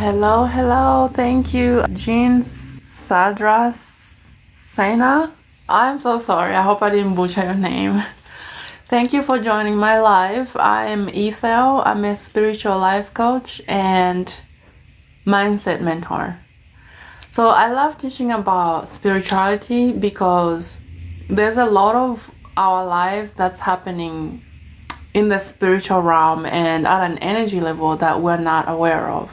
Hello, hello. Thank you, Jean Sadras Sena. I'm so sorry. I hope I didn't butcher your name. Thank you for joining my live. I'm Ethel. I'm a spiritual life coach and mindset mentor. So I love teaching about spirituality because there's a lot of our life that's happening in the spiritual realm and at an energy level that we're not aware of.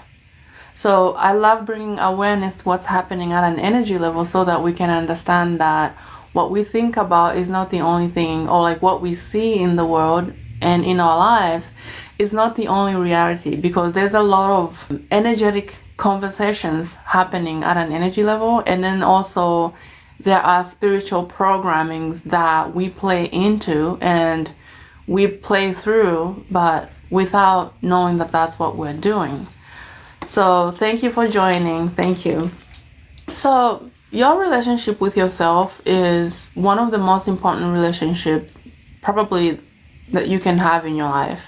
So I love bringing awareness to what's happening at an energy level so that we can understand that what we think about is not the only thing, or like what we see in the world and in our lives is not the only reality, because there's a lot of energetic conversations happening at an energy level, and then also there are spiritual programmings that we play into and we play through, but without knowing that that's what we're doing. So thank you for joining. Thank you. So your relationship with yourself is one of the most important relationships probably that you can have in your life,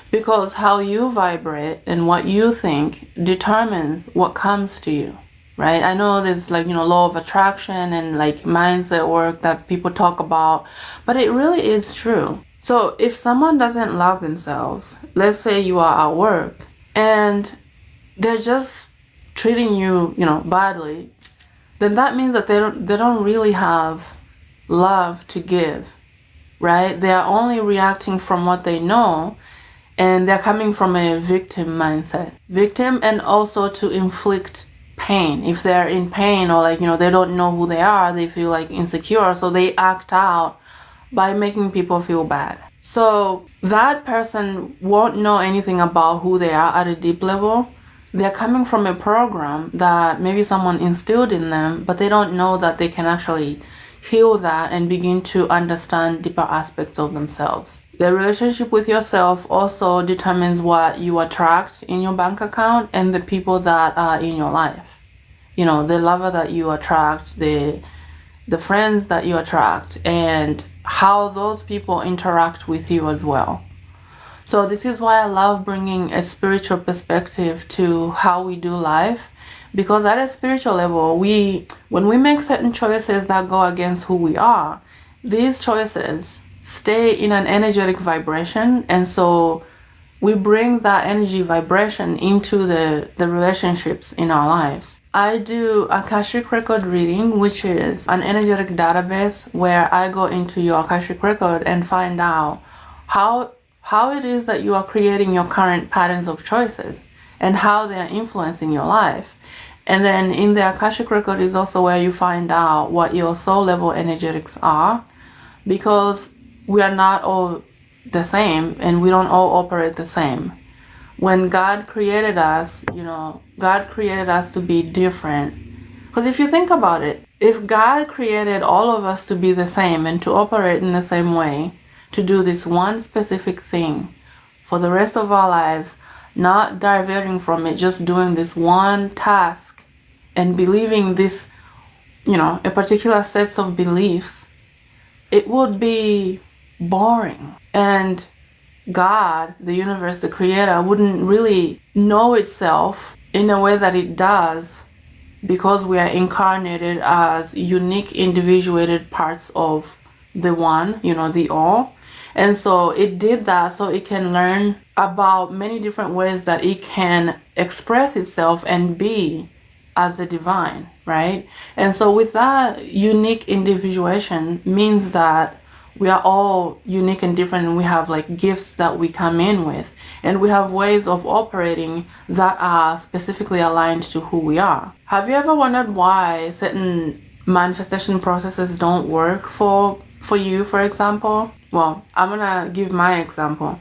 because how you vibrate and what you think determines what comes to you, right? I know there's law of attraction and like mindset work that people talk about, but it really is true. So if someone doesn't love themselves, let's say you are at work and they're just treating you, badly, then that means that they don't really have love to give, right? They are only reacting from what they know, and they're coming from a victim mindset. Victim, and also to inflict pain. If they're in pain or they don't know who they are, they feel like insecure, so they act out by making people feel bad. So that person won't know anything about who they are at a deep level. They're coming from a program that maybe someone instilled in them, but they don't know that they can actually heal that and begin to understand deeper aspects of themselves. The relationship with yourself also determines what you attract in your bank account and the people that are in your life. The lover that you attract, the friends that you attract, and how those people interact with you as well. So this is why I love bringing a spiritual perspective to how we do life, because at a spiritual level, when we make certain choices that go against who we are, these choices stay in an energetic vibration, and so we bring that energy vibration into the relationships in our lives. I do Akashic Record Reading, which is an energetic database where I go into your Akashic Record and find out how it is that you are creating your current patterns of choices and how they are influencing your life. And then in the Akashic Record is also where you find out what your soul level energetics are, because we are not all the same and we don't all operate the same. When God created us, God created us to be different. Because if you think about it, if God created all of us to be the same and to operate in the same way, to do this one specific thing for the rest of our lives, not diverting from it, just doing this one task and believing this, a particular set of beliefs, it would be boring. And God, the universe, the creator, wouldn't really know itself in a way that it does, because we are incarnated as unique, individuated parts of the one, the all. And so it did that so it can learn about many different ways that it can express itself and be as the divine, right? And so with that unique individuation means that we are all unique and different, and we have gifts that we come in with, and we have ways of operating that are specifically aligned to who we are. Have you ever wondered why certain manifestation processes don't work for you, for example? Well, I'm gonna give my example.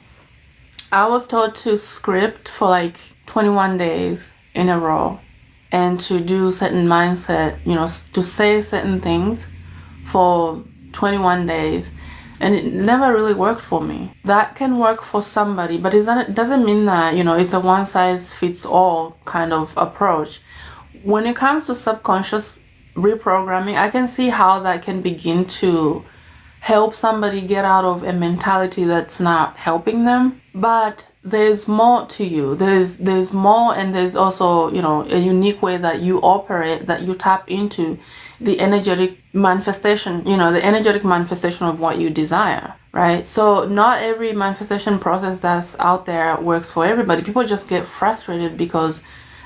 I was told to script for 21 days in a row and to do certain mindset, to say certain things for 21 days. And it never really worked for me. That can work for somebody, but it doesn't mean that, it's a one size fits all kind of approach. When it comes to subconscious reprogramming, I can see how that can begin to help somebody get out of a mentality that's not helping them. But there's more to you. There's more, and there's also, you know, a unique way that you operate, that you tap into the energetic manifestation, you know, the energetic manifestation of what you desire, right? So not every manifestation process that's out there works for everybody. People just get frustrated because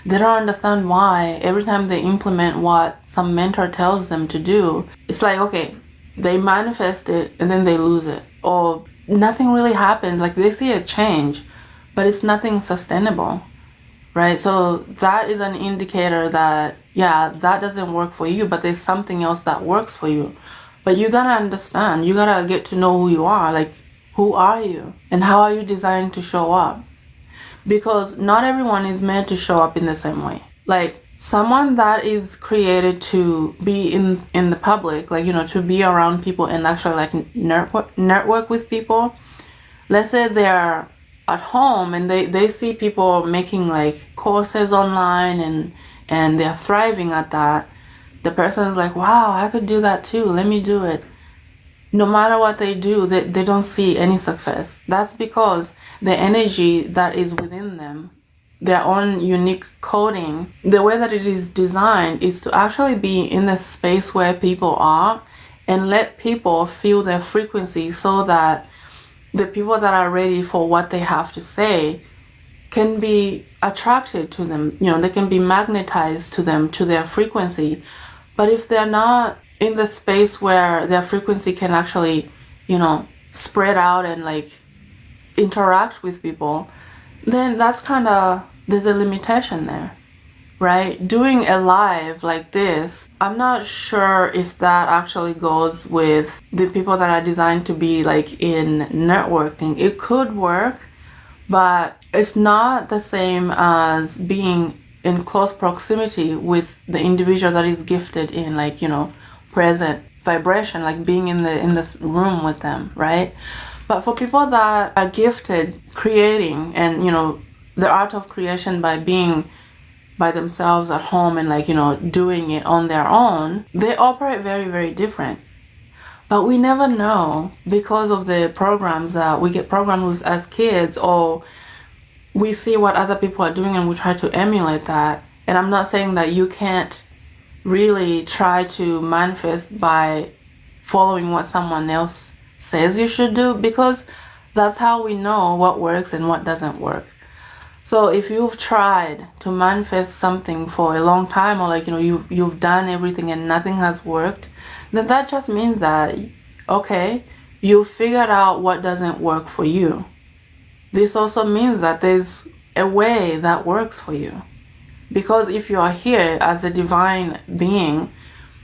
they don't understand why every time they implement what some mentor tells them to do, it's like, okay, they manifest it and then they lose it, or nothing really happens. Like, they see a change, but it's nothing sustainable, right? So that is an indicator that, yeah, that doesn't work for you, but there's something else that works for you. But you gotta understand, you gotta get to know who you are. Like, who are you and how are you designed to show up? Because not everyone is meant to show up in the same way. Like, someone that is created to be in the public, like, you know, to be around people and actually like network with people. Let's say they're at home and they see people making like courses online and they're thriving at that. The person is like, wow, I could do that too, let me do it. No matter what they do, they don't see any success. That's because the energy that is within them, their own unique coding, the way that it is designed is to actually be in the space where people are and let people feel their frequency, so that the people that are ready for what they have to say can be attracted to them. You know, they can be magnetized to them, to their frequency. But if they're not in the space where their frequency can actually, you know, spread out and like interact with people, then that's kind of, there's a limitation there, right? Doing a live like this, I'm not sure if that actually goes with the people that are designed to be like in networking. It could work, but it's not the same as being in close proximity with the individual that is gifted in, like, you know, present vibration, like being in this room with them, right? But for people that are gifted creating and, you know, the art of creation by being by themselves at home and, like, you know, doing it on their own, they operate very, very different. But we never know, because of the programs that we get programmed with as kids, or we see what other people are doing and we try to emulate that. And I'm not saying that you can't really try to manifest by following what someone else says you should do, because that's how we know what works and what doesn't work. So if you've tried to manifest something for a long time, or like, you know, you've done everything and nothing has worked, then that just means that, okay, you figured out what doesn't work for you. This also means that there's a way that works for you. Because if you are here as a divine being,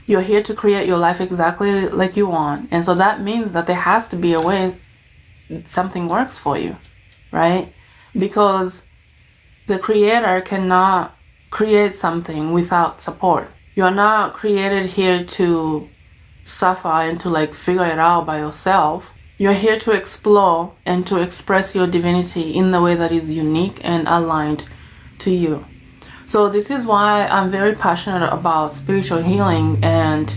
you're here to create your life exactly like you want. And so that means that there has to be a way something works for you, right? Because the creator cannot create something without support. You're not created here to suffer and to like figure it out by yourself. You're here to explore and to express your divinity in the way that is unique and aligned to you. So this is why I'm very passionate about spiritual healing and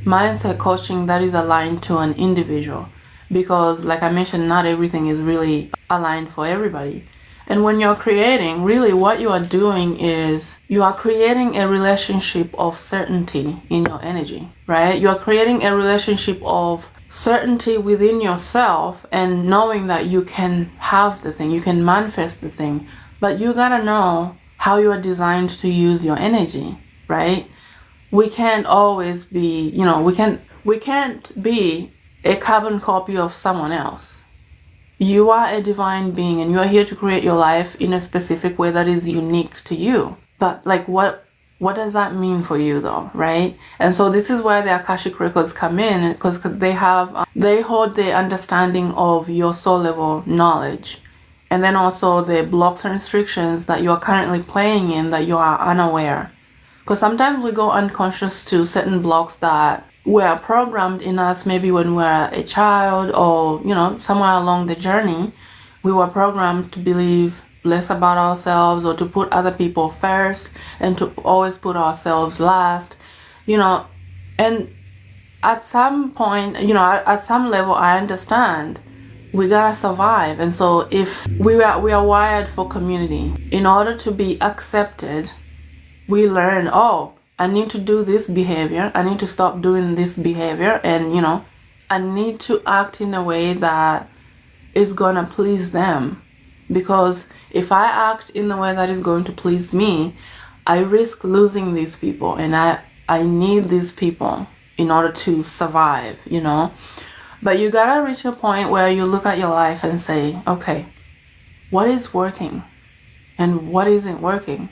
mindset coaching that is aligned to an individual. Because like I mentioned, not everything is really aligned for everybody. And when you're creating, really what you are doing is you are creating a relationship of certainty in your energy, right? You are creating a relationship of certainty within yourself and knowing that you can have the thing, you can manifest the thing, but you gotta know how you are designed to use your energy, right? We can't always be, you know, we can't be a carbon copy of someone else. You are a divine being and you are here to create your life in a specific way that is unique to you. But like what does that mean for you though, right? And so this is where the Akashic Records come in, because they hold the understanding of your soul level knowledge, and then also the blocks and restrictions that you are currently playing in that you are unaware. Because sometimes we go unconscious to certain blocks that were programmed in us, maybe when we were a child, or, you know, somewhere along the journey, we were programmed to believe less about ourselves, or to put other people first, and to always put ourselves last, you know. And at some point, you know, at some level, I understand we gotta survive. And so if we are wired for community. In order to be accepted, we learn, oh, I need to do this behavior, I need to stop doing this behavior, and I need to act in a way that is gonna please them. Because if I act in the way that is going to please me, I risk losing these people, and I need these people in order to survive, But you gotta reach a point where you look at your life and say, okay, what is working and what isn't working?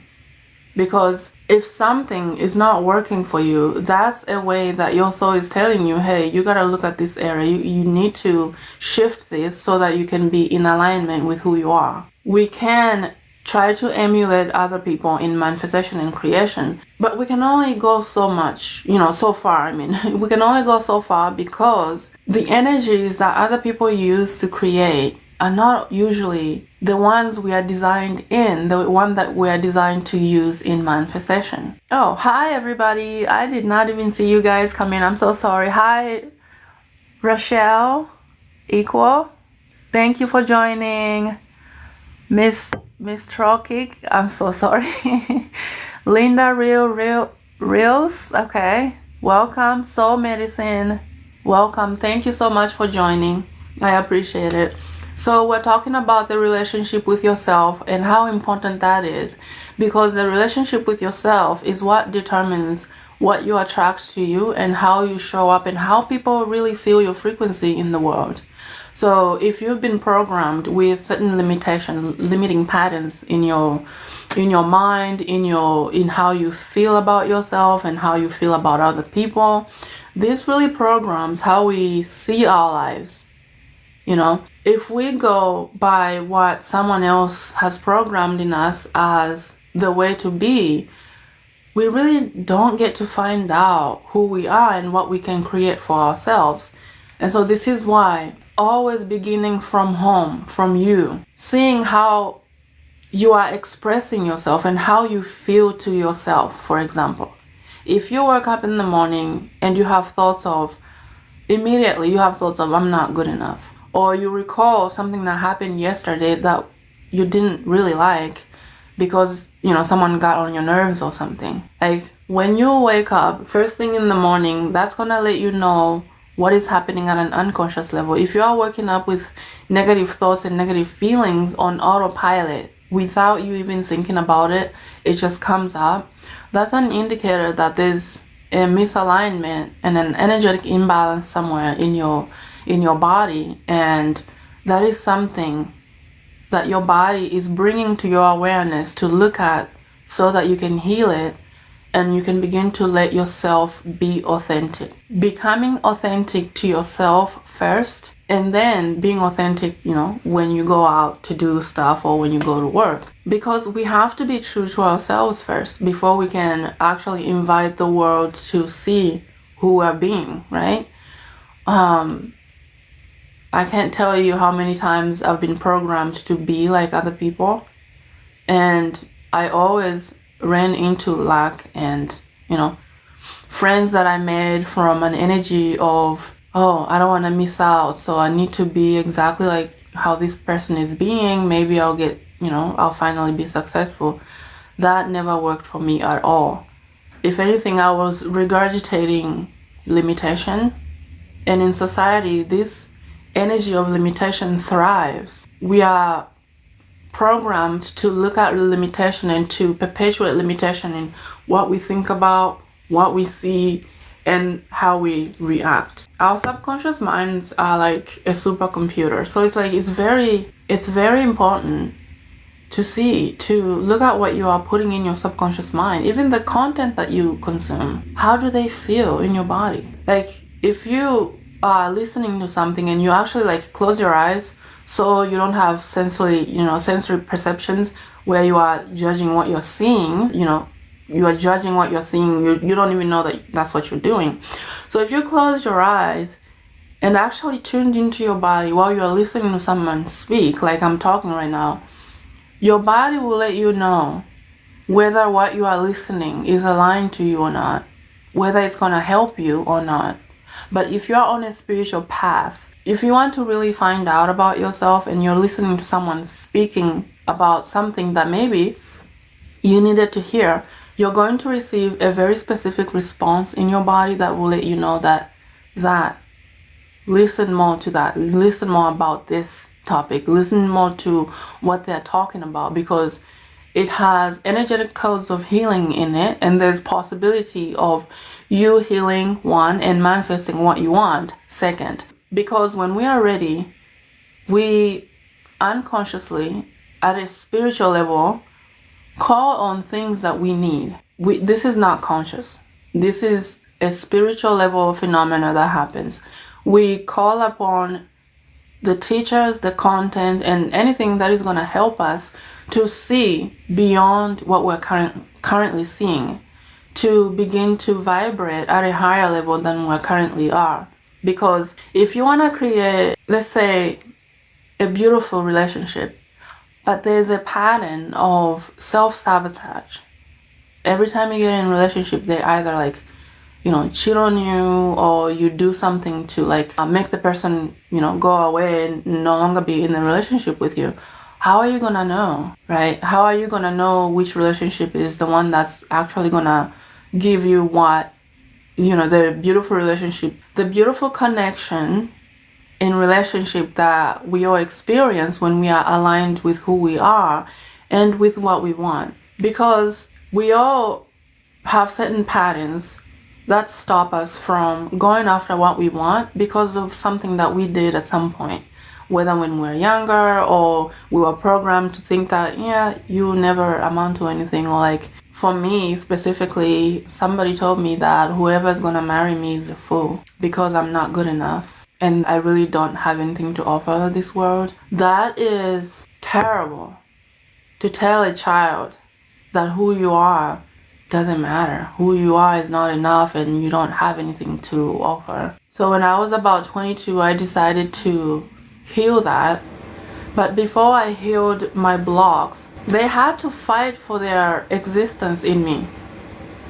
Because if something is not working for you, that's a way that your soul is telling you, hey, you gotta look at this area. You need to shift this so that you can be in alignment with who you are. We can try to emulate other people in manifestation and creation, but we can only go so much, so far. We can only go so far, because the energies that other people use to create are not usually the ones we are designed in, the one that we are designed to use in manifestation. Oh, hi everybody. I did not even see you guys come in. I'm so sorry. Hi, Rochelle, Equal. Thank you for joining. Miss Trokic, I'm so sorry. Linda Reels, okay. Welcome. Soul Medicine, welcome. Thank you so much for joining. I appreciate it. So we're talking about the relationship with yourself and how important that is, because the relationship with yourself is what determines what you attract to you and how you show up and how people really feel your frequency in the world. So if you've been programmed with certain limiting patterns in your mind, in how you feel about yourself and how you feel about other people, this really programs how we see our lives. If we go by what someone else has programmed in us as the way to be, we really don't get to find out who we are and what we can create for ourselves. And so this is why, always beginning from home, from you, seeing how you are expressing yourself and how you feel to yourself. For example, if you wake up in the morning and you have thoughts of, immediately you have thoughts of, I'm not good enough. Or you recall something that happened yesterday that you didn't really like because, someone got on your nerves or something. Like, when you wake up first thing in the morning, that's going to let you know what is happening at an unconscious level. If you are waking up with negative thoughts and negative feelings on autopilot without you even thinking about it, it just comes up. That's an indicator that there's a misalignment and an energetic imbalance somewhere in your body, and that is something that your body is bringing to your awareness to look at so that you can heal it and you can begin to let yourself be authentic. Becoming authentic to yourself first, and then being authentic, when you go out to do stuff or when you go to work. Because we have to be true to ourselves first before we can actually invite the world to see who we're being, right? I can't tell you how many times I've been programmed to be like other people, and I always ran into lack and, friends that I made from an energy of, oh, I don't want to miss out, so I need to be exactly like how this person is being. Maybe I'll get, I'll finally be successful. That never worked for me at all. If anything, I was regurgitating limitation, and in society, this energy of limitation thrives. We are programmed to look at limitation and to perpetuate limitation in what we think about, what we see, and how we react. Our subconscious minds are like a supercomputer. So it's very important to look at what you are putting in your subconscious mind. Even the content that you consume, how do they feel in your body? Like, if you are listening to something and you actually close your eyes so you don't have sensory perceptions where you are judging what you're seeing, you are judging what you're seeing, you don't even know that that's what you're doing. So if you close your eyes and actually tuned into your body while you're listening to someone speak, like I'm talking right now, your body will let you know whether what you are listening is aligned to you or not, whether it's going to help you or not. But if you're on a spiritual path, if you want to really find out about yourself and you're listening to someone speaking about something that maybe you needed to hear, you're going to receive a very specific response in your body that will let you know that listen more to that, listen more about this topic, listen more to what they're talking about, because it has energetic codes of healing in it, and there's possibility of you healing, one, and manifesting what you want, second. Because when we are ready, we unconsciously, at a spiritual level, call on things that we need. This is not conscious. This is a spiritual level phenomena that happens. We call upon the teachers, the content, and anything that is going to help us to see beyond what we're currently seeing, to begin to vibrate at a higher level than we currently are. Because if you want to create, let's say, a beautiful relationship, but there's a pattern of self-sabotage. Every time you get in a relationship, they either cheat on you, or you do something to make the person, go away and no longer be in the relationship with you. How are you gonna know, right? How are you gonna know which relationship is the one that's actually gonna give you what, the beautiful relationship, the beautiful connection in relationship that we all experience when we are aligned with who we are and with what we want? Because we all have certain patterns that stop us from going after what we want because of something that we did at some point, whether when we were younger or we were programmed to think that, you never amount to anything. Or for me specifically, somebody told me that whoever's gonna marry me is a fool because I'm not good enough and I really don't have anything to offer this world. That is terrible, to tell a child that who you are doesn't matter. Who you are is not enough and you don't have anything to offer. So when I was about 22, I decided to heal that. But before I healed my blocks, they had to fight for their existence in me,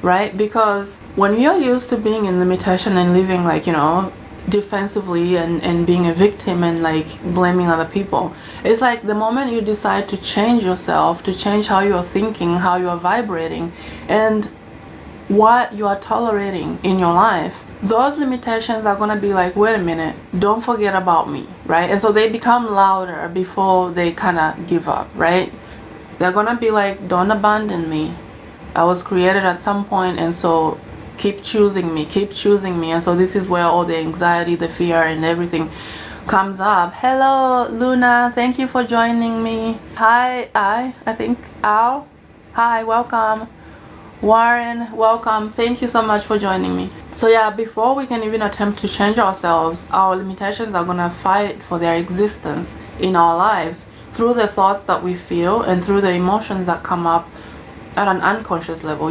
right? Because when you're used to being in limitation and living defensively and being a victim and blaming other people, it's the moment you decide to change yourself, to change how you're thinking, how you're vibrating, and what you are tolerating in your life, those limitations are gonna be wait a minute, don't forget about me, right? And so they become louder before they kind of give up, right? They're gonna be don't abandon me. I was created at some point, and so keep choosing me. And so this is where all the anxiety, the fear, and everything comes up. Hello, Luna. Thank you for joining me. Hi, I think Al. Hi, welcome. Warren, welcome. Thank you so much for joining me. So yeah, before we can even attempt to change ourselves, our limitations are gonna fight for their existence in our lives through the thoughts that we feel and through the emotions that come up at an unconscious level.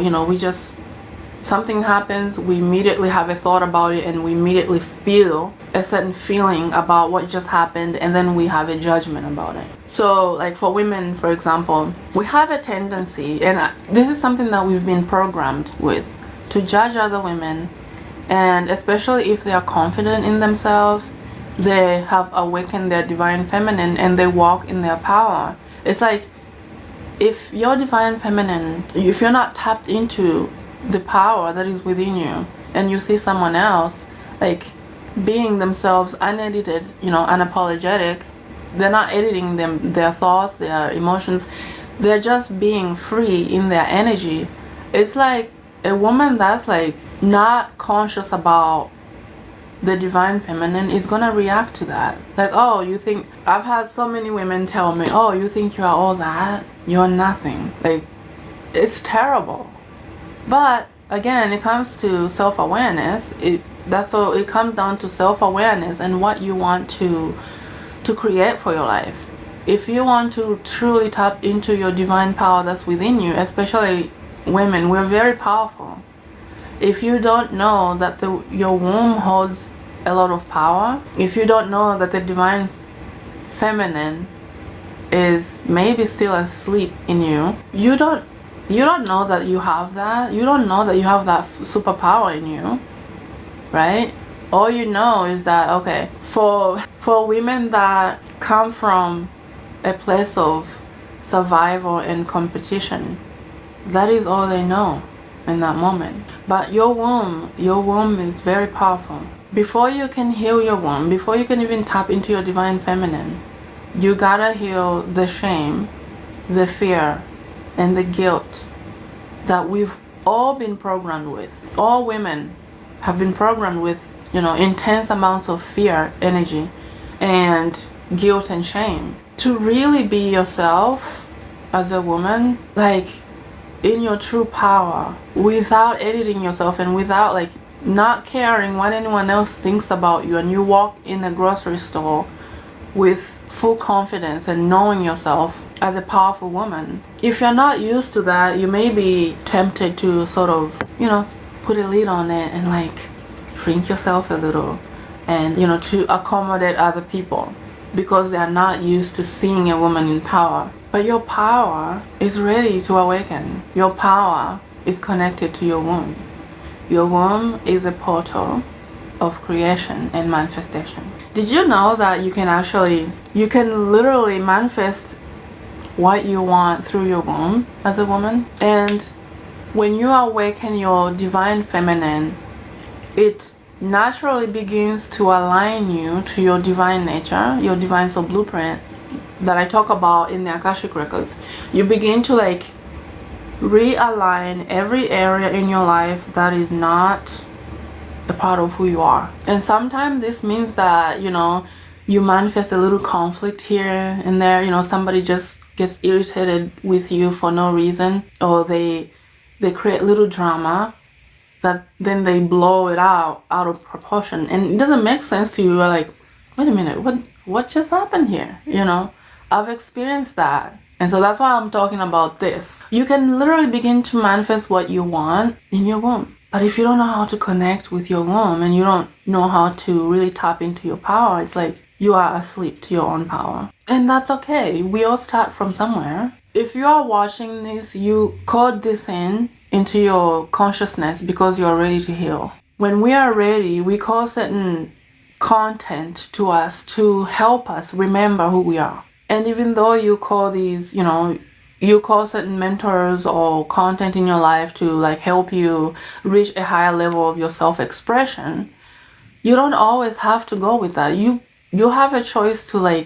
Something happens, we immediately have a thought about it, and we immediately feel a certain feeling about what just happened, and then we have a judgment about it. So for women, for example, we have a tendency, and this is something that we've been programmed with, to judge other women, and especially if they are confident in themselves, they have awakened their divine feminine and they walk in their power. It's if you're divine feminine, if you're not tapped into the power that is within you, and you see someone else being themselves unedited, unapologetic, they're not editing their thoughts, their emotions, they're just being free in their energy. It's a woman that's not conscious about the divine feminine is gonna react to that. Oh, you think, I've had so many women tell me, oh, you think you are all that? You're nothing. It's terrible. But again, it comes to self-awareness. It comes down to self-awareness and what you want to create for your life. If you want to truly tap into your divine power that's within you, especially women, we're very powerful. If you don't know that your womb holds a lot of power, if you don't know that the divine feminine is maybe still asleep in you, you don't know that you have that. You don't know that you have that superpower in you, right? All you know is that, okay, for women that come from a place of survival and competition, that is all they know in that moment. But your womb is very powerful. Before you can heal your womb, before you can even tap into your divine feminine, you gotta heal the shame, the fear, and the guilt that we've all been programmed with. All women have been programmed with, intense amounts of fear, energy, and guilt and shame. To really be yourself as a woman, like in your true power, without editing yourself and without not caring what anyone else thinks about you, and you walk in a grocery store with full confidence and knowing yourself as a powerful woman. If you're not used to that, you may be tempted to sort of, put a lid on it and shrink yourself a little, and to accommodate other people because they are not used to seeing a woman in power. But your power is ready to awaken. Your power is connected to your womb. Your womb is a portal of creation and manifestation. Did you know that you can literally manifest what you want through your womb as a woman? And when you awaken your divine feminine, it naturally begins to align you to your divine nature, your divine soul blueprint that I talk about in the Akashic Records. You begin to realign every area in your life that is not a part of who you are. And sometimes this means that, you manifest a little conflict here and there. Somebody just gets irritated with you for no reason, or they create little drama that then they blow it out of proportion, and it doesn't make sense to you. You're like, wait a minute, what just happened here? I've experienced that. And so that's why I'm talking about this. You can literally begin to manifest what you want in your womb. But if you don't know how to connect with your womb, and you don't know how to really tap into your power, it's like you are asleep to your own power. And that's okay. We all start from somewhere. If you are watching this, you code this into your consciousness because you are ready to heal. When we are ready, we call certain content to us to help us remember who we are. And even though you call these, you call certain mentors or content in your life to help you reach a higher level of your self-expression, you don't always have to go with that. You have a choice to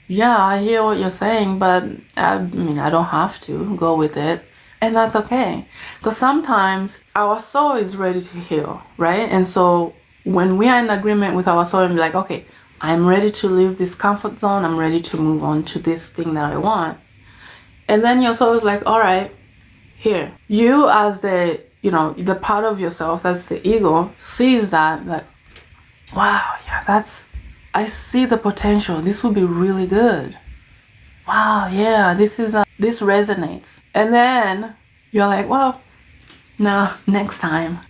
yeah, I hear what you're saying, but I don't have to go with it. And that's okay. Because sometimes our soul is ready to heal, right? And so when we are in agreement with our soul and be like, okay, I'm ready to leave this comfort zone, I'm ready to move on to this thing that I want. And then your soul is like, all right, here. You as the part of yourself, that's the ego, sees that, wow, yeah, I see the potential. This will be really good. Wow, yeah, this resonates. And then you're like, well, no, next time.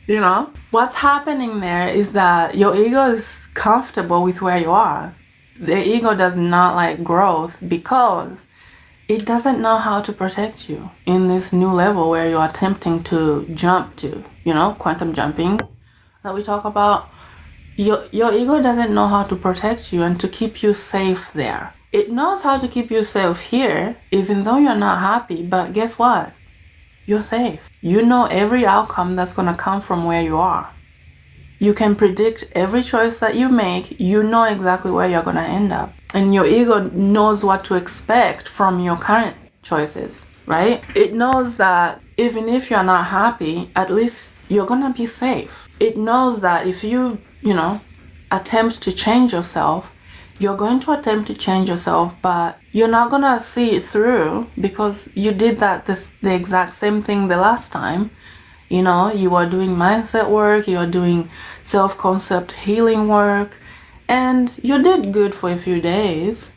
What's happening there is that your ego is comfortable with where you are. The ego does not like growth because it doesn't know how to protect you in this new level where you are attempting to jump to, quantum jumping that we talk about. Your ego doesn't know how to protect you and to keep you safe there. It knows how to keep you safe here, even though you're not happy, but guess what? You're safe. You know every outcome that's going to come from where you are. You can predict every choice that you make. You know exactly where you're going to end up. And your ego knows what to expect from your current choices, right? It knows that even if you're not happy, at least you're going to be safe. It knows that if you, attempt to change yourself, you're going to attempt to change yourself, but you're not going to see it through because you did the exact same thing the last time. You are doing mindset work, you are doing self-concept healing work, and you did good for a few days,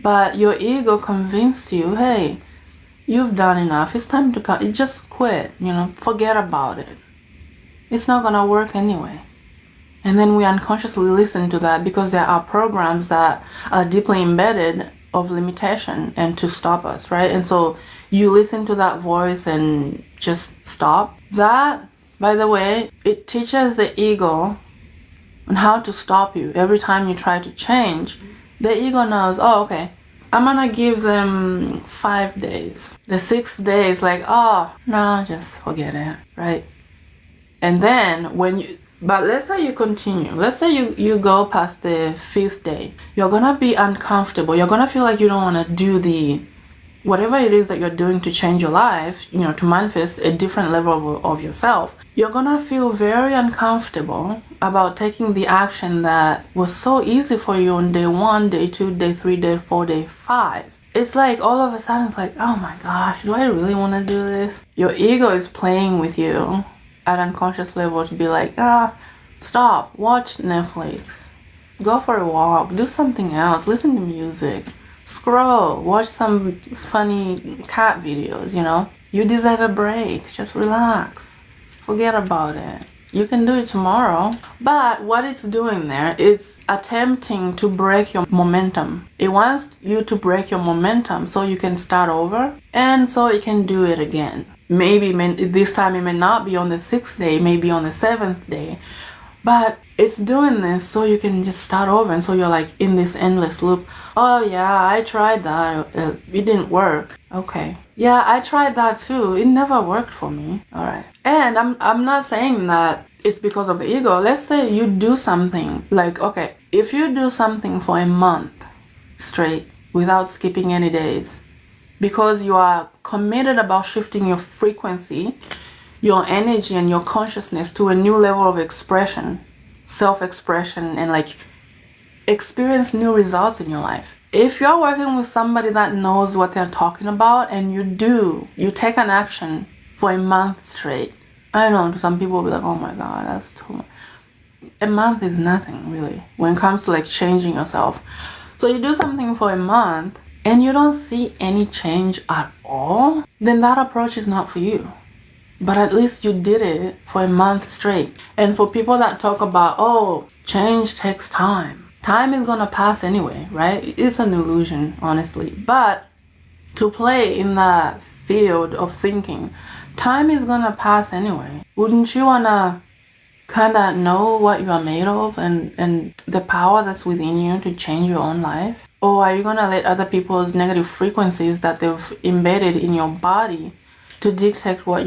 but your ego convinced you, hey, you've done enough, it's time to just quit, forget about it. It's not going to work anyway. And then we unconsciously listen to that because there are programs that are deeply embedded of limitation and to stop us, right? And so you listen to that voice and just stop. That, by the way, it teaches the ego on how to stop you. Every time you try to change, the ego knows, oh, okay, I'm gonna give them 5 days. The 6th day is like, oh, no, just forget it, right? And then but let's say you continue. Let's say you go past the 5th day. You're gonna be uncomfortable. You're gonna feel like you don't wanna do whatever it is that you're doing to change your life, to manifest a different level of yourself. You're gonna feel very uncomfortable about taking the action that was so easy for you on day 1, day 2, day 3, day 4, day 5. It's like all of a sudden it's like, oh my gosh, do I really want to do this? Your ego is playing with you at unconscious level to be like, stop, watch Netflix, go for a walk, do something else, listen to music, scroll, watch some funny cat videos, You deserve a break, just relax, forget about it. You can do it tomorrow. But what it's doing there is attempting to break your momentum. It wants you to break your momentum so you can start over and so it can do it again. Maybe this time it may not be on the 6th day, maybe on the 7th day. But it's doing this so you can just start over, and so you're like in this endless loop. Oh yeah, I tried that. It didn't work. Okay. Yeah, I tried that too. It never worked for me. All right. And I'm not saying that it's because of the ego. Let's say you do something like, okay, if you do something for a month straight without skipping any days, because you are committed about shifting your frequency, your energy and your consciousness to a new level of expression, self-expression, and like experience new results in your life. If you're working with somebody that knows what they're talking about and you take an action for a month straight, I know some people will be like, oh my God, that's too much. A month is nothing really when it comes to like changing yourself. So you do something for a month and you don't see any change at all, then that approach is not for you. But at least you did it for a month straight. And for people that talk about, oh, change takes time. Time is gonna pass anyway, right? It's an illusion, honestly. But to play in that field of thinking, time is gonna pass anyway. Wouldn't you wanna kinda know what you are made of and the power that's within you to change your own life? Or are you gonna let other people's negative frequencies that they've embedded in your body to dictate what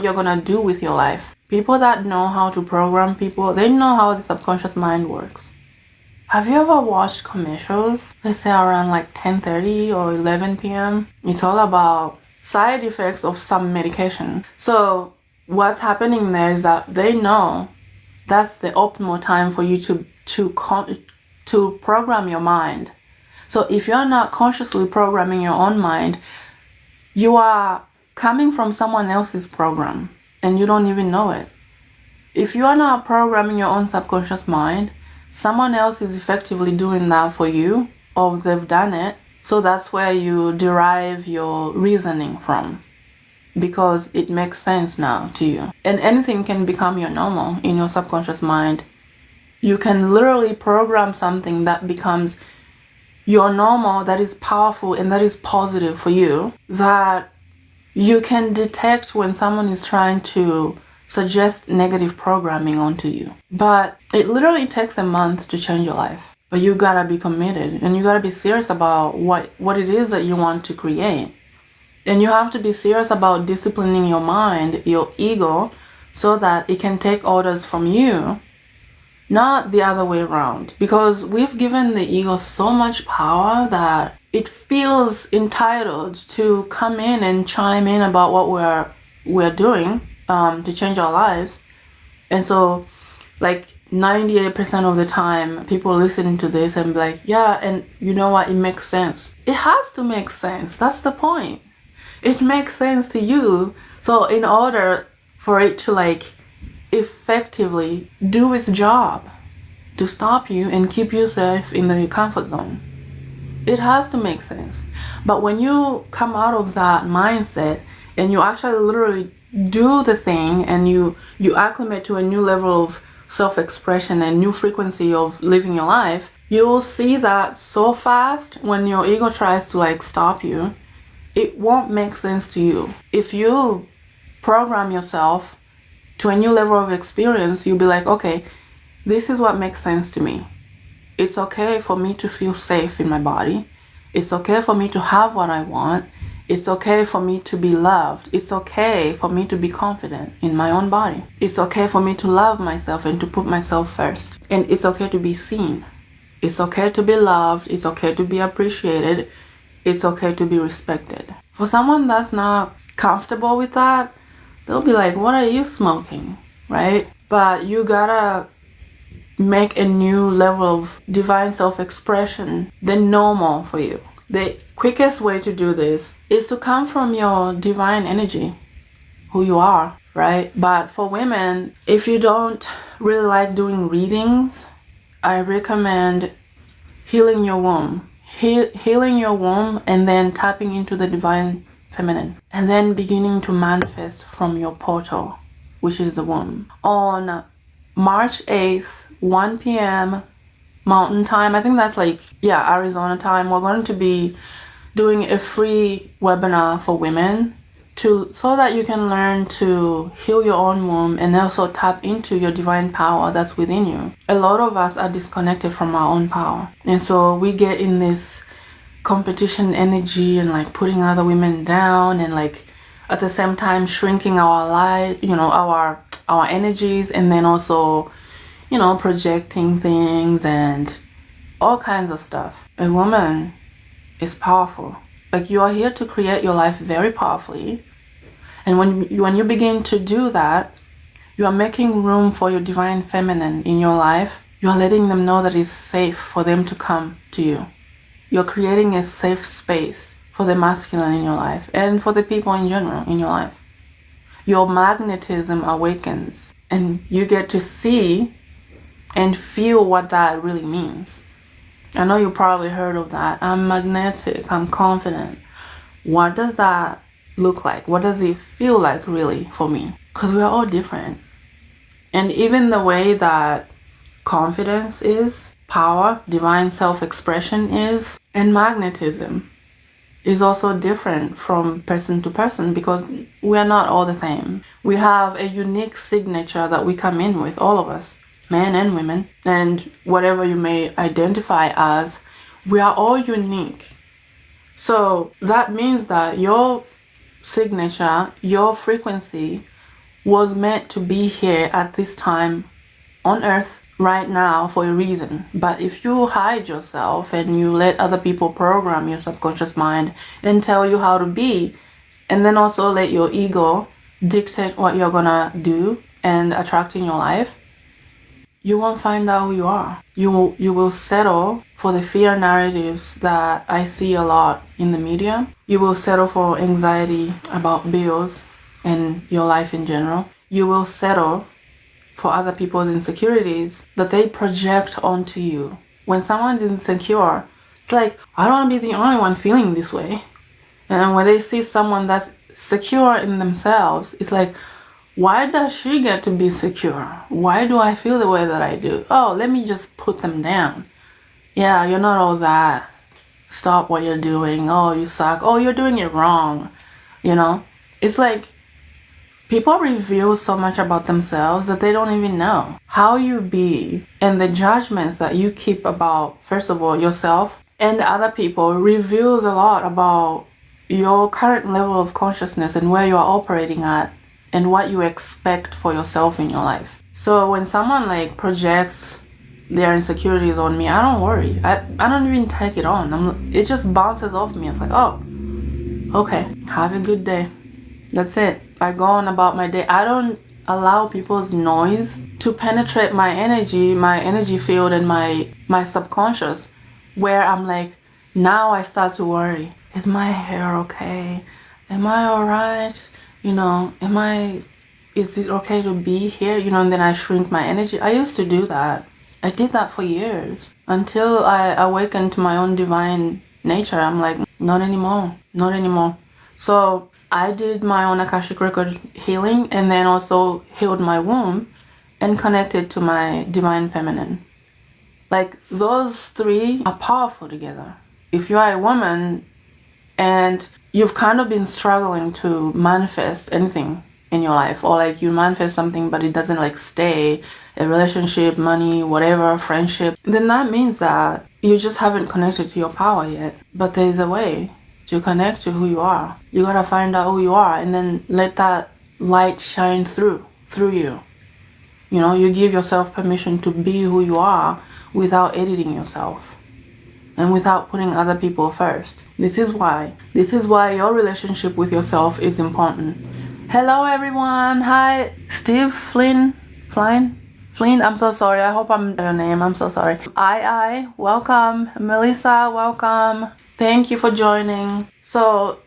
you're gonna do with your life? People that know how to program people, they know how the subconscious mind works. Have you ever watched commercials, let's say around like 10:30 or 11 p.m.? It's all about side effects of some medication. So what's happening there is that they know that's the optimal time for you to program your mind. So if you're not consciously programming your own mind, you are coming from someone else's program and you don't even know it. If you are not programming your own subconscious mind, someone else is effectively doing that for you, or they've done it. So that's where you derive your reasoning from, because it makes sense now to you. And anything can become your normal in your subconscious mind. You can literally program something that becomes your normal, that is powerful and that is positive for you, that you can detect when someone is trying to suggest negative programming onto you. But it literally takes a month to change your life. But you gotta be committed and you gotta be serious about what it is that you want to create. And you have to be serious about disciplining your mind, your ego, so that it can take orders from you, not the other way around. Because we've given the ego so much power that it feels entitled to come in and chime in about what we're doing to change our lives. And so like 98% of the time people listen to this and be like, yeah, and you know what, it makes sense. It has to make sense. That's the point. It makes sense to you. So in order for it to like effectively do its job to stop you and keep you safe in the comfort zone, it has to make sense. But when you come out of that mindset and you actually literally do the thing and you acclimate to a new level of self-expression and new frequency of living your life, you will see that so fast when your ego tries to like stop you, it won't make sense to you. If you program yourself to a new level of experience, you'll be like, okay, this is what makes sense to me. It's okay for me to feel safe in my body. It's okay for me to have what I want. It's okay for me to be loved. It's okay for me to be confident in my own body. It's okay for me to love myself and to put myself first. And it's okay to be seen. It's okay to be loved. It's okay to be appreciated. It's okay to be respected. For someone that's not comfortable with that, they'll be like, what are you smoking? Right? But you gotta make a new level of divine self-expression than normal for you. The quickest way to do this is to come from your divine energy, who you are, right? But for women, if you don't really like doing readings, I recommend healing your womb. Healing your womb and then tapping into the divine feminine. And then beginning to manifest from your portal, which is the womb. On March 8th, 1 p.m. Mountain Time, I think that's Arizona time, we're going to be doing a free webinar for women so that you can learn to heal your own womb and also tap into your divine power that's within you. A lot of us are disconnected from our own power. And so we get in this competition energy and like putting other women down and like at the same time shrinking our light, our energies, and then also projecting things and all kinds of stuff. A woman is powerful. Like, you are here to create your life very powerfully. And when you begin to do that, you are making room for your divine feminine in your life. You are letting them know that it's safe for them to come to you. You're creating a safe space for the masculine in your life and for the people in general in your life. Your magnetism awakens and you get to see and feel what that really means. I know you probably heard of that. I'm magnetic, I'm confident. What does that look like? What does it feel like really for me? Because we are all different. And even the way that confidence is, power, divine self-expression is, and magnetism is also different from person to person because we are not all the same. We have a unique signature that we come in with, all of us. Men and women, and whatever you may identify as, we are all unique. So that means that your signature, your frequency was meant to be here at this time on earth right now for a reason. But if you hide yourself and you let other people program your subconscious mind and tell you how to be, and then also let your ego dictate what you're gonna do and attract in your life, you won't find out who you are. You will settle for the fear narratives that I see a lot in the media. You will settle for anxiety about bills and your life in general. You will settle for other people's insecurities that they project onto you. When someone's insecure, it's like, I don't want to be the only one feeling this way. And when they see someone that's secure in themselves, it's like, why does she get to be secure? Why do I feel the way that I do? Oh, let me just put them down. Yeah, you're not all that. Stop what you're doing. Oh, you suck. Oh, you're doing it wrong. It's like people reveal so much about themselves that they don't even know. How you be and the judgments that you keep about, first of all, yourself and other people reveals a lot about your current level of consciousness and where you are operating at and what you expect for yourself in your life. So when someone like projects their insecurities on me, I don't worry. I don't even take it on. It just bounces off me. It's like, oh, okay, have a good day. That's it. I go on about my day. I don't allow people's noise to penetrate my energy field and my subconscious, where I'm like, now I start to worry. Is my hair okay? Am I alright? Is it okay to be here? And then I shrink my energy. I used to do that. I did that for years until I awakened to my own divine nature. I'm like, not anymore. So I did my own Akashic Record healing and then also healed my womb and connected to my divine feminine. Like, those three are powerful together. If you are a woman and you've kind of been struggling to manifest anything in your life, or like you manifest something but it doesn't like stay, a relationship, money, whatever, friendship, then that means that you just haven't connected to your power yet. But there's a way to connect to who you are. You gotta find out who you are and then let that light shine through you. You know, you give yourself permission to be who you are without editing yourself and without putting other people first. This is why your relationship with yourself is important. Hello everyone. Hi, Steve Flynn, I'm so sorry. I hope I'm your name. I'm so sorry. I welcome. Melissa, welcome. Thank you for joining. So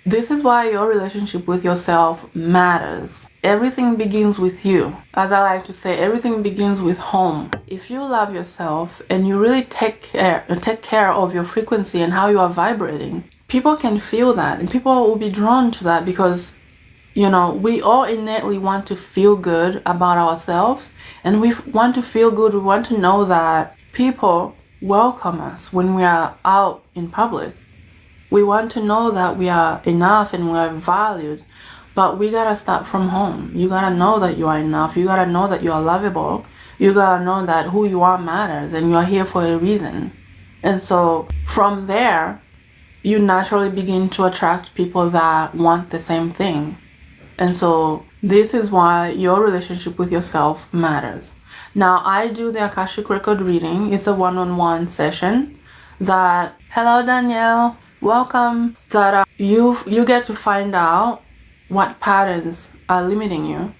this is why your relationship with yourself matters. Everything begins with you. As I like to say, everything begins with home. If you love yourself and you really take care of your frequency and how you are vibrating, people can feel that and people will be drawn to that because, you know, we all innately want to feel good about ourselves and we want to feel good. We want to know that people welcome us when we are out in public. We want to know that we are enough and we are valued. But we gotta start from home. You gotta know that you are enough. You gotta know that you are lovable. You gotta know that who you are matters and you are here for a reason. And so from there, you naturally begin to attract people that want the same thing. And so this is why your relationship with yourself matters. Now, I do the Akashic Record Reading. It's a one-on-one session that, hello Danielle, welcome, that you get to find out what patterns are limiting you,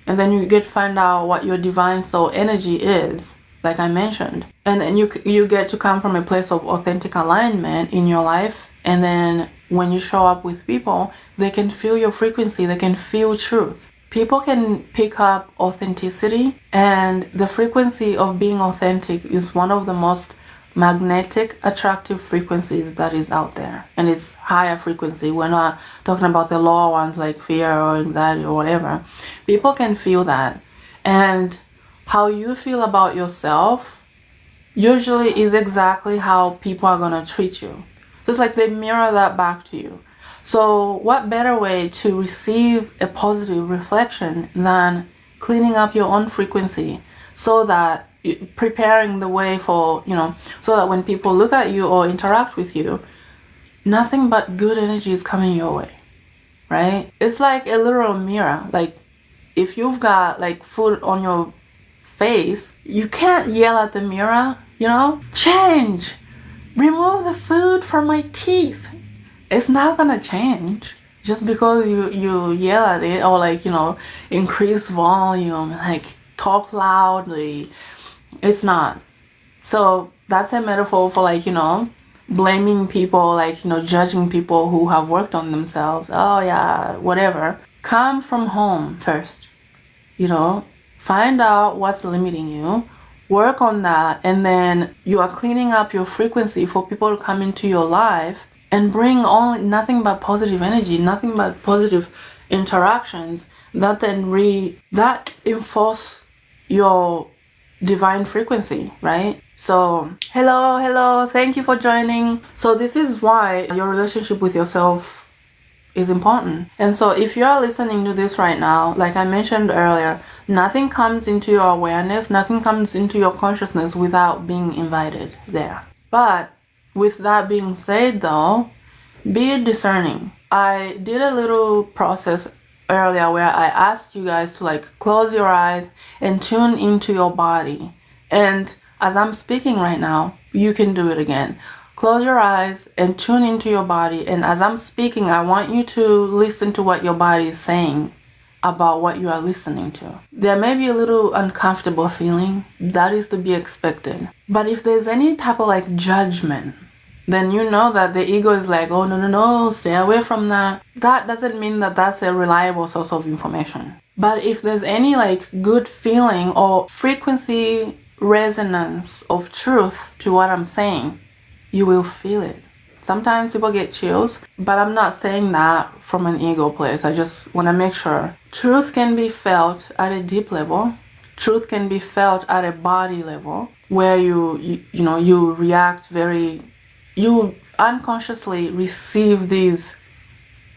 and then you get to find out what your divine soul energy is, like I mentioned, and then you get to come from a place of authentic alignment in your life. And then when you show up with people, they can feel your frequency, they can feel truth. People can pick up authenticity, and the frequency of being authentic is one of the most magnetic, attractive frequencies that is out there, and it's higher frequency. We're not talking about the lower ones like fear or anxiety or whatever. People can feel that, and how you feel about yourself usually is exactly how people are gonna treat you. Just like they mirror that back to you. So what better way to receive a positive reflection than cleaning up your own frequency, so that preparing the way for, you know, so that when people look at you or interact with you, nothing but good energy is coming your way, right? It's like a literal mirror. Like if you've got like food on your face, you can't yell at the mirror, you know, change, remove the food from my teeth. It's not gonna change just because you yell at it, or like, you know, increase volume, like talk loudly. It's not. So that's a metaphor for, like, you know, blaming people, like, you know, judging people who have worked on themselves. Oh yeah, whatever. Come from home first, you know, find out what's limiting you, work on that, and then you are cleaning up your frequency for people to come into your life and bring only nothing but positive energy, nothing but positive interactions that then that enforce your divine frequency, right? So hello, thank you for joining. So this is why your relationship with yourself is important. And so if you are listening to this right now, like I mentioned earlier, nothing comes into your awareness, nothing comes into your consciousness without being invited there. But with that being said though, be discerning. I did a little process earlier where I asked you guys to like close your eyes and tune into your body. And as I'm speaking right now, you can do it again. Close your eyes and tune into your body. And as I'm speaking, I want you to listen to what your body is saying about what you are listening to. There may be a little uncomfortable feeling. That is to be expected. But if there's any type of like judgment, then you know that the ego is like, oh, no, stay away from that. That doesn't mean that that's a reliable source of information. But if there's any like good feeling or frequency resonance of truth to what I'm saying, you will feel it. Sometimes people get chills, but I'm not saying that from an ego place. I just want to make sure. Truth can be felt at a deep level. Truth can be felt at a body level where you react you unconsciously receive this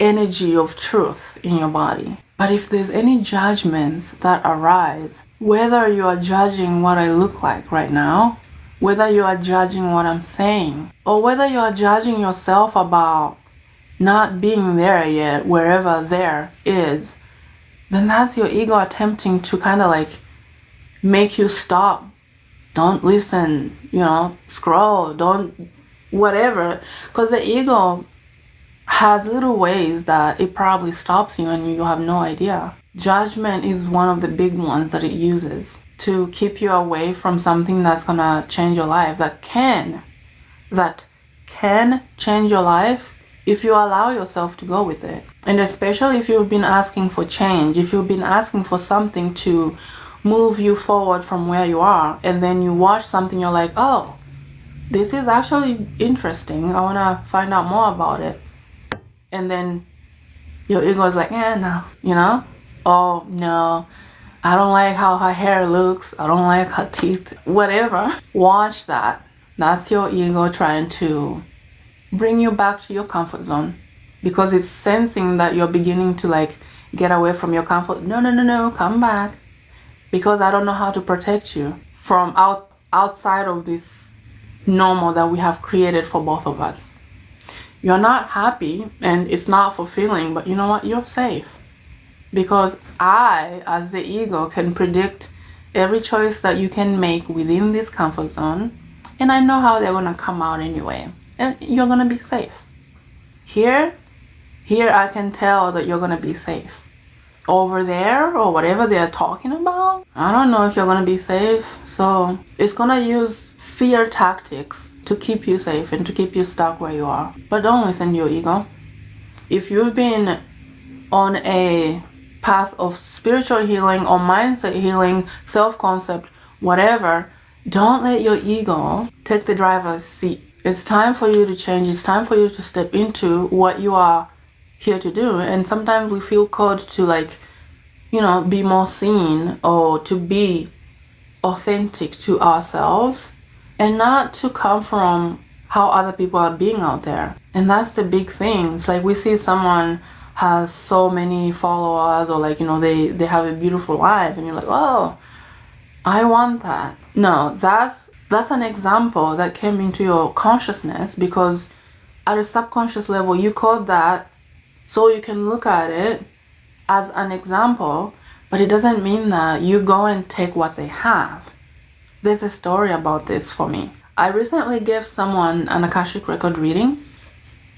energy of truth in your body. But if there's any judgments that arise, whether you are judging what I look like right now, whether you are judging what I'm saying, or whether you are judging yourself about not being there yet, wherever there is, then that's your ego attempting to kind of like make you stop. Don't listen, scroll, don't whatever. Because the ego has little ways that it probably stops you and you have no idea. Judgment is one of the big ones that it uses to keep you away from something that's gonna change your life, that can change your life if you allow yourself to go with it. And especially if you've been asking for change, if you've been asking for something to move you forward from where you are, and then you watch something, you're like, oh, this is actually interesting, I want to find out more about it. And then your ego is like, no, oh no, I don't like how her hair looks, I don't like her teeth, whatever. Watch that. That's your ego trying to bring you back to your comfort zone, because it's sensing that you're beginning to like get away from your comfort. No, come back, because I don't know how to protect you from outside of this normal that we have created for both of us. You're not happy and it's not fulfilling, but you know what? You're safe, because I, as the ego, can predict every choice that you can make within this comfort zone, and I know how they're gonna come out anyway, and you're gonna be safe. Here I can tell that you're gonna be safe. Over there, or whatever they're talking about, I don't know if you're gonna be safe. So it's gonna use fear tactics to keep you safe and to keep you stuck where you are. But don't listen to your ego. If you've been on a path of spiritual healing or mindset healing, self-concept, whatever, don't let your ego take the driver's seat. It's time for you to change. It's time for you to step into what you are here to do. And sometimes we feel called to be more seen, or to be authentic to ourselves, and not to come from how other people are being out there. And that's the big thing. It's like we see someone has so many followers, or they have a beautiful life, and you're like, oh, I want that. No, that's an example that came into your consciousness because at a subconscious level you caught that, so you can look at it as an example, but it doesn't mean that you go and take what they have. There's a story about this for me. I recently gave someone an Akashic Record Reading,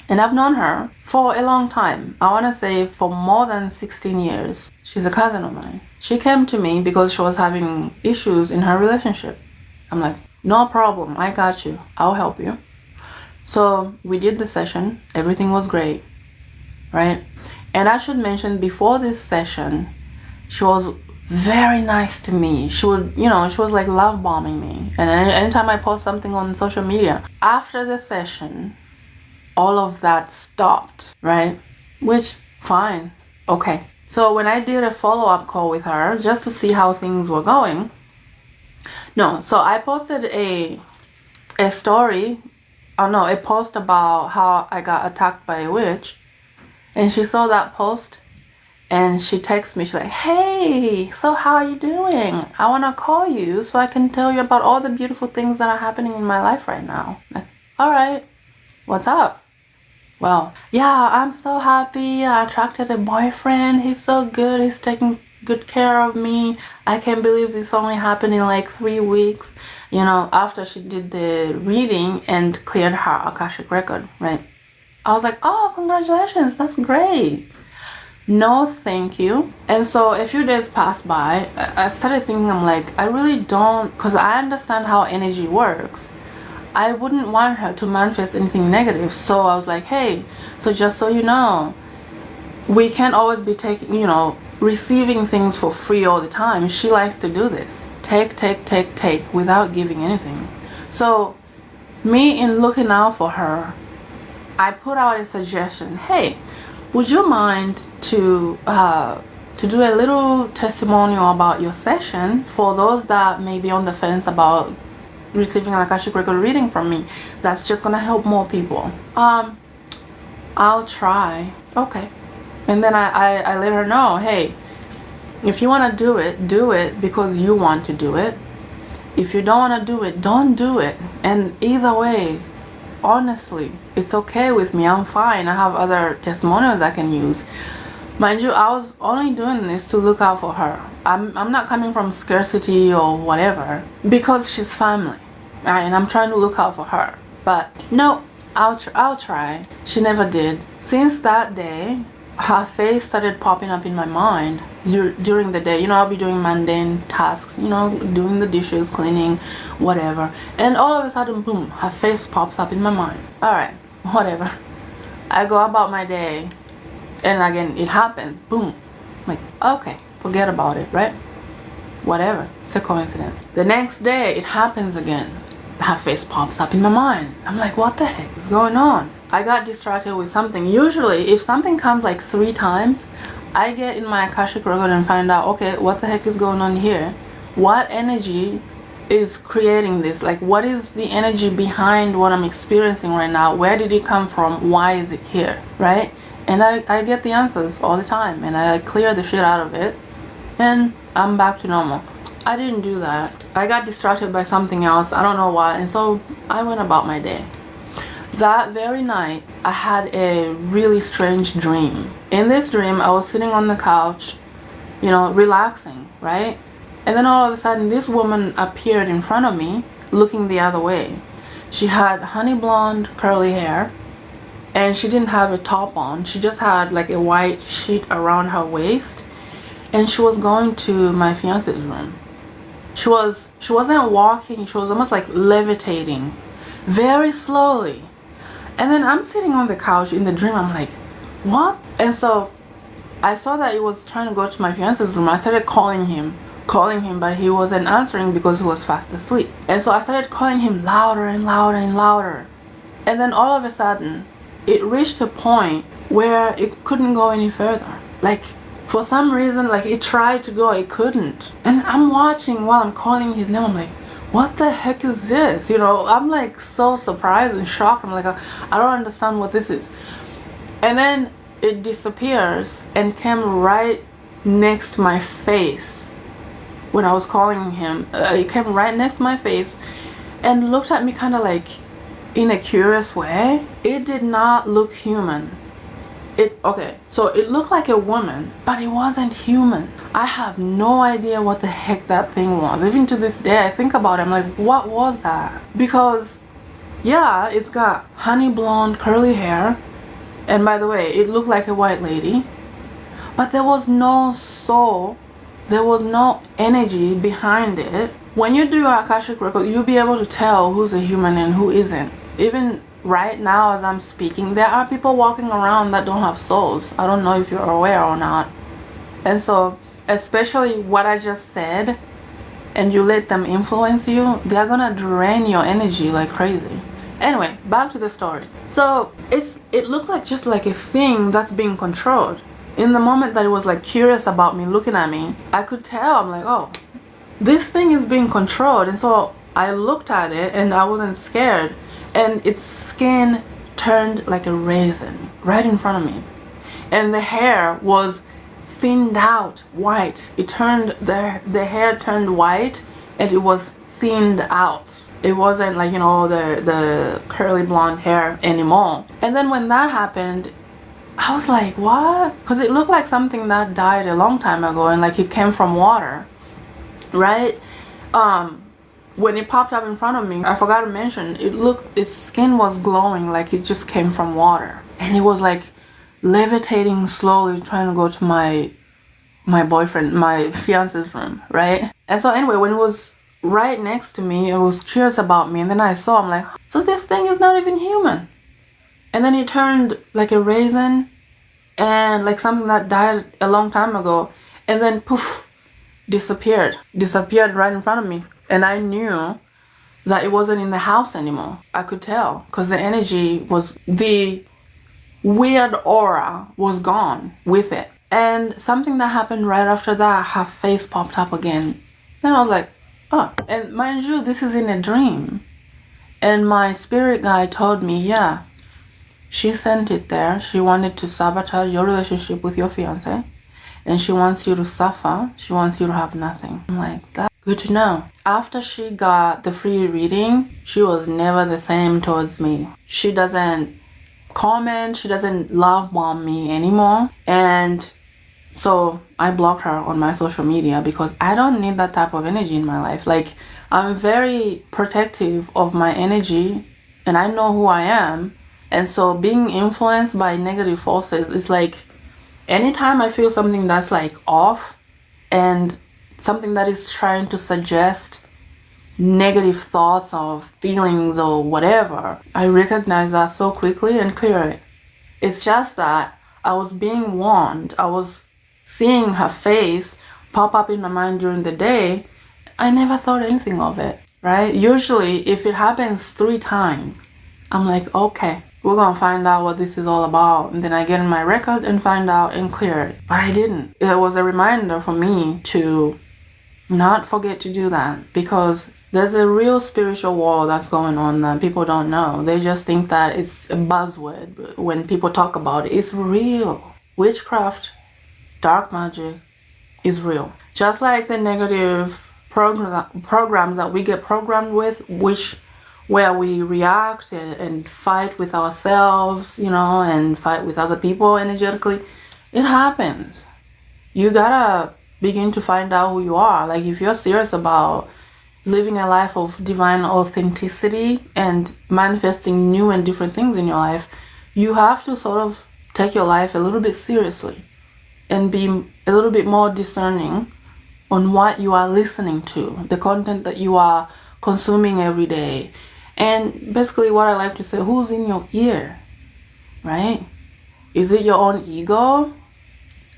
and I've known her for a long time. I want to say for more than 16 years. She's a cousin of mine. She came to me because she was having issues in her relationship. I'm like, no problem, I got you, I'll help you. So we did the session, everything was great, right? And I should mention, before this session, she was very nice to me. She would, she was like love bombing me. And anytime I post something on social media, after the session, all of that stopped, right? Which, fine, okay. So when I did a follow-up call with her, just to see how things were going, so I posted a story, a post about how I got attacked by a witch, and she saw that post, and she texted me. She's like, hey, so how are you doing? I want to call you so I can tell you about all the beautiful things that are happening in my life right now. Like, all right, what's up? Well, yeah, I'm so happy. I attracted a boyfriend. He's so good. He's taking good care of me. I can't believe this only happened in like 3 weeks, after she did the reading and cleared her Akashic record, right? I was like, oh, congratulations, that's great. No, thank you. And so a few days passed by. I started thinking, I'm like, I really don't, because I understand how energy works. I wouldn't want her to manifest anything negative. So I was like, hey, so just so you know, we can't always be taking, receiving things for free all the time. She likes to do this. Take without giving anything. So me, in looking out for her, I put out a suggestion. Hey, would you mind to do a little testimonial about your session for those that may be on the fence about receiving an Akashic Record reading from me? That's just gonna help more people. I'll try. Okay. And then I let her know, hey, If you want to do it because you want to do it. If you don't want to do it, don't do it. And either way, honestly, it's okay with me. I'm fine. I have other testimonials I can use. Mind you, I was only doing this to look out for her. I'm not coming from scarcity or whatever, because she's family, right? And I'm trying to look out for her. But no, I'll try. She never did. Since that day, her face started popping up in my mind during the day. You know, I'll be doing mundane tasks, you know, doing the dishes, cleaning, whatever. And all of a sudden, boom, her face pops up in my mind. Alright, whatever. I go about my day, and again, it happens. Boom. I'm like, okay, forget about it, right? Whatever. It's a coincidence. The next day, it happens again. Her face pops up in my mind. I'm like, what the heck is going on? I got distracted with something. Usually, if something comes like 3 times, I get in my Akashic record and find out, okay, what the heck is going on here? What energy is creating this? Like, what is the energy behind what I'm experiencing right now? Where did it come from? Why is it here? Right? And I get the answers all the time, and I clear the shit out of it, and I'm back to normal. I didn't do that. I got distracted by something else. I don't know what, and so I went about my day. That very night, I had a really strange dream. In this dream, I was sitting on the couch, you know, relaxing, right? And then all of a sudden, this woman appeared in front of me, looking the other way. She had honey blonde, curly hair, and she didn't have a top on. She just had like a white sheet around her waist, and she was going to my fiance's room. She wasn't walking, she was almost like levitating, very slowly. And then I'm sitting on the couch in the dream. I'm like, what? And so I saw that he was trying to go to my fiance's room. I started calling him, but he wasn't answering because he was fast asleep. And so I started calling him louder and louder and louder. And then all of a sudden, it reached a point where it couldn't go any further. Like, for some reason, like, it tried to go, it couldn't. And I'm watching while I'm calling his name. I'm like, what the heck is this? You know, I'm like so surprised and shocked. I'm like, I don't understand what this is. And then it disappears and came right next to my face when I was calling him. It came right next to my face and looked at me kind of like in a curious way. It did not look human. Okay, so it looked like a woman, but it wasn't human. I have no idea what the heck that thing was. Even to this day, I think about it, I'm like, what was that? Because, yeah, it's got honey blonde, curly hair. And by the way, it looked like a white lady. But there was no soul. There was no energy behind it. When you do your Akashic record, you'll be able to tell who's a human and who isn't. Even right now as I'm speaking, there are people walking around that don't have souls. I don't know if you're aware or not. And so, especially what I just said, and you let them influence you, they're gonna drain your energy like crazy. Anyway, back to the story. So it looked like just like a thing that's being controlled. In the moment that it was like curious about me, looking at me, I could tell, I'm like, oh, this thing is being controlled. And so I looked at it and I wasn't scared. And its skin turned like a raisin right in front of me. And the hair was thinned out white. It turned, the hair turned white and it was thinned out. It wasn't like, you know, the curly blonde hair anymore. And then when that happened, I was like, what? Because it looked like something that died a long time ago and like it came from water, right? When it popped up in front of me, I forgot to mention, its skin was glowing like it just came from water. And it was like levitating slowly, trying to go to my boyfriend, my fiance's room, right? And so anyway, when it was right next to me, it was curious about me. And then I saw, I'm like, so this thing is not even human. And then it turned like a raisin and like something that died a long time ago. And then poof, disappeared right in front of me. And I knew that it wasn't in the house anymore. I could tell because the energy was, the weird aura was gone with it. And something that happened right after that, her face popped up again. Then I was like, oh. And mind you, this is in a dream. And my spirit guide told me, yeah, she sent it there. She wanted to sabotage your relationship with your fiance. and she wants you to suffer. She wants you to have nothing. I'm like, that's good to know. After she got the free reading, she was never the same towards me. She doesn't comment, she doesn't love bomb me anymore. And so I blocked her on my social media because I don't need that type of energy in my life. Like, I'm very protective of my energy and I know who I am. And so being influenced by negative forces is like, anytime I feel something that's like off and something that is trying to suggest negative thoughts or feelings or whatever, I recognize that so quickly and clear it. It's just that I was being warned. I was seeing her face pop up in my mind during the day. I never thought anything of it, right? Usually if it happens 3 times, I'm like, okay, we're gonna find out what this is all about. And then I get in my record and find out and clear it. But I didn't. It was a reminder for me to not forget to do that, because there's a real spiritual war that's going on that people don't know. They just think that it's a buzzword. But when people talk about it, it's real. Witchcraft, dark magic is real. Just like the negative programs that we get programmed with, where we react and fight with ourselves, and fight with other people energetically, it happens. You gotta begin to find out who you are. Like, if you're serious about living a life of divine authenticity and manifesting new and different things in your life, you have to sort of take your life a little bit seriously and be a little bit more discerning on what you are listening to, the content that you are consuming every day. And basically what I like to say, who's in your ear, right? Is it your own ego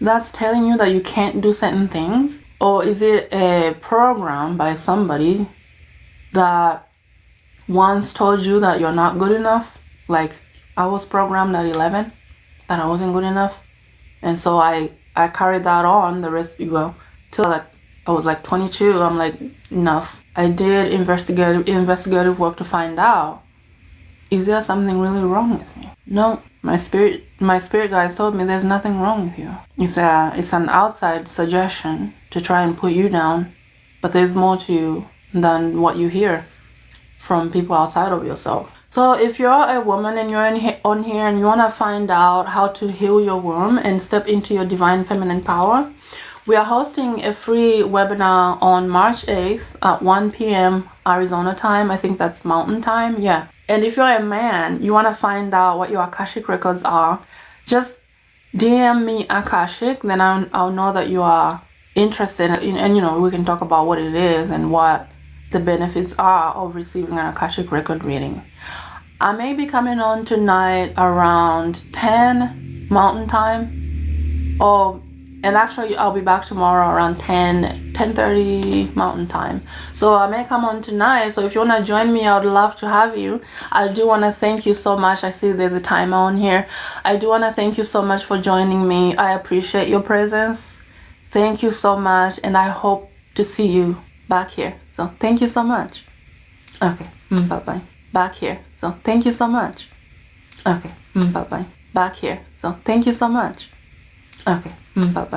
that's telling you that you can't do certain things? Or is it a program by somebody that once told you that you're not good enough? Like, I was programmed at 11 that I wasn't good enough. And so I carried that on the rest, till like I was like 22. I'm like, enough. I did investigative work to find out, is there something really wrong with me? No. My spirit guides told me there's nothing wrong with you. It's an outside suggestion to try and put you down, but there's more to you than what you hear from people outside of yourself. So if you're a woman and you're on here and you want to find out how to heal your womb and step into your divine feminine power, we are hosting a free webinar on March 8th at 1 p.m. Arizona time. I think that's Mountain Time. Yeah. And if you're a man, you want to find out what your Akashic records are, just DM me Akashic, then I'll know that you are interested and we can talk about what it is and what the benefits are of receiving an Akashic record reading. I may be coming on tonight around 10 Mountain Time, and actually I'll be back tomorrow around 10:30 Mountain Time. So I may come on tonight. So if you want to join me, I would love to have you. I do want to thank you so much. I see there's a timer on here. I do want to thank you so much for joining me. I appreciate your presence. Thank you so much, and I hope to see you back here. So thank you so much. Okay, bye-bye. Back here. So thank you so much. Okay, bye-bye. Back here. So thank you so much. Okay, bye-bye.